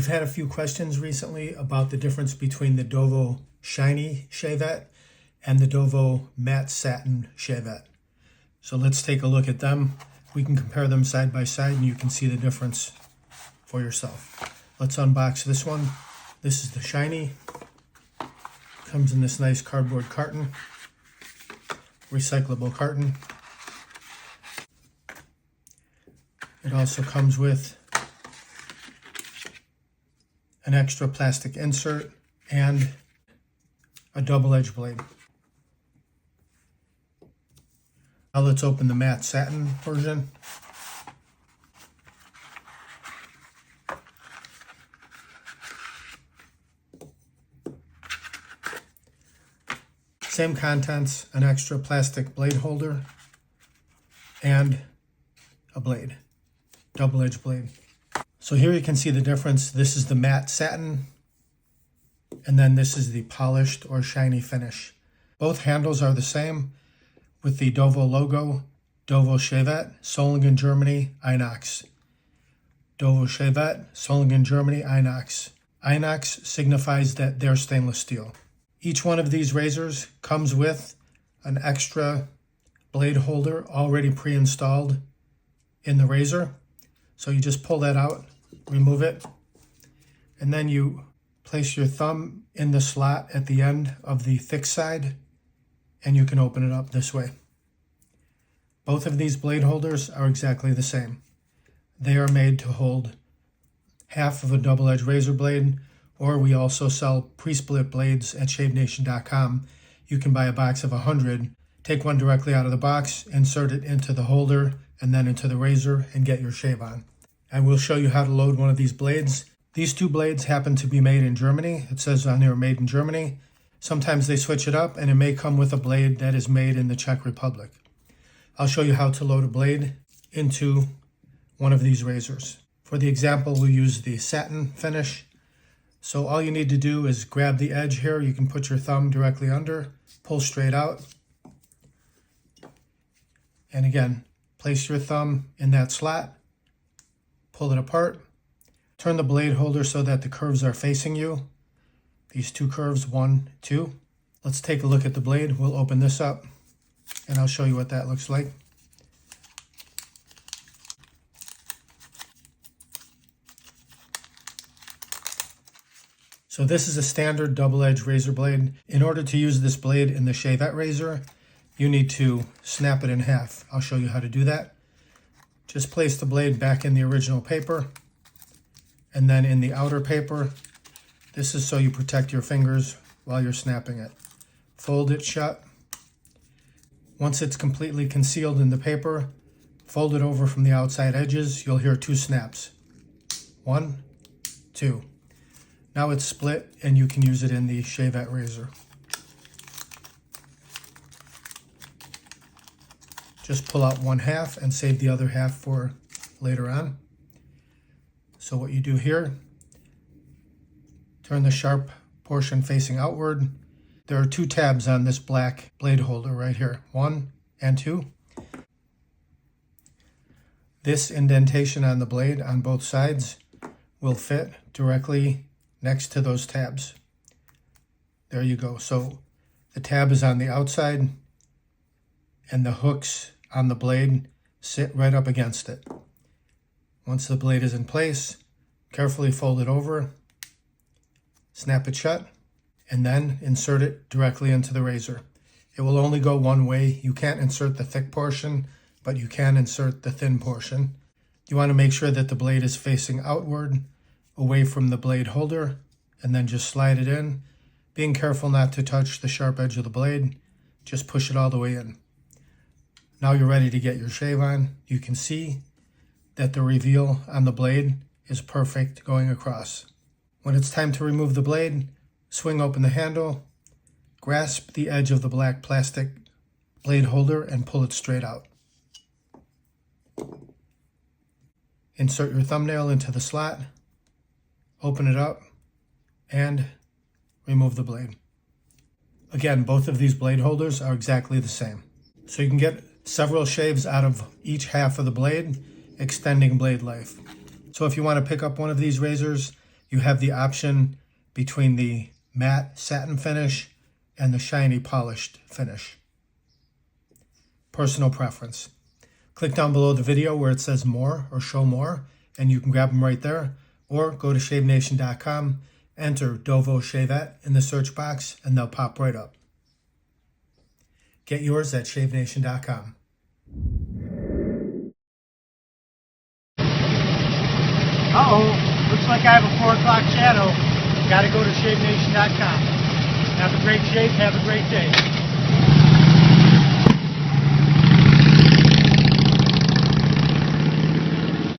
We've had a few questions recently about the difference between the Dovo Shiny Shavette and the Dovo Matte Satin Shavette. So let's take a look at them. We can compare them side by side and you can see the difference for yourself. Let's unbox this one. This is the Shiny. Comes in this nice cardboard carton, recyclable carton. It also comes with an extra plastic insert and a double-edged blade. Now let's open the matte satin version. Same contents, an extra plastic blade holder and a blade, double-edged blade. So here you can see the difference. This is the matte satin, and then this is the polished or shiny finish. Both handles are the same with the Dovo logo, Dovo Shavette, Solingen, Germany, Inox. Dovo Shavette, Solingen, Germany, Inox. Inox signifies that they're stainless steel. Each one of these razors comes with an extra blade holder already pre-installed in the razor. So you just pull that out, remove it, and then you place your thumb in the slot at the end of the thick side, and you can open it up this way. Both of these blade holders are exactly the same. They are made to hold half of a double-edged razor blade, or we also sell pre-split blades at shavenation.com. You can buy a box of 100, take one directly out of the box, insert it into the holder, and then into the razor and get your shave on. I will show you how to load one of these blades. These two blades happen to be made in Germany. It says on here made in Germany. Sometimes they switch it up and it may come with a blade that is made in the Czech Republic. I'll show you how to load a blade into one of these razors. For the example, we'll use the satin finish. So all you need to do is grab the edge here. You can put your thumb directly under, pull straight out. And again, place your thumb in that slot, pull it apart, turn the blade holder so that the curves are facing you. These two curves, 1, 2. Let's take a look at the blade. We'll open this up and I'll show you what that looks like. So this is a standard double-edged razor blade. In order to use this blade in the Shavette razor, you need to snap it in half. I'll show you how to do that. Just place the blade back in the original paper and then in the outer paper. This is so you protect your fingers while you're snapping it. Fold it shut. Once it's completely concealed in the paper, fold it over from the outside edges. You'll hear 2 snaps. 1, 2. Now it's split and you can use it in the Shavette razor. Just pull out 1/2 and save the other half for later on. So what you do here, turn the sharp portion facing outward. There are 2 tabs on this black blade holder right here, 1 and 2. This indentation on the blade on both sides will fit directly next to those tabs. There you go. So the tab is on the outside and the hooks on the blade sit right up against it. Once the blade is in place, carefully fold it over, snap it shut, and then insert it directly into the razor. It will only go one way. You can't insert the thick portion, but you can insert the thin portion. You want to make sure that the blade is facing outward, away from the blade holder, and then just slide it in, being careful not to touch the sharp edge of the blade. Just push it all the way in. Now you're ready to get your shave on. You can see that the reveal on the blade is perfect going across. When it's time to remove the blade, swing open the handle, grasp the edge of the black plastic blade holder and pull it straight out. Insert your thumbnail into the slot, open it up, and remove the blade. Again, both of these blade holders are exactly the same. So you can get several shaves out of each half of the blade, extending blade life. So if you want to pick up one of these razors, you have the option between the matte satin finish and the shiny polished finish. Personal preference. Click down below the video where it says more or show more, and you can grab them right there, or go to shavenation.com, enter Dovo Shavette in the search box, and they'll pop right up. Get yours at shavenation.com. Uh-oh, looks like I have a 4 o'clock shadow. Got to go to shavenation.com. Have a great shave, have a great day.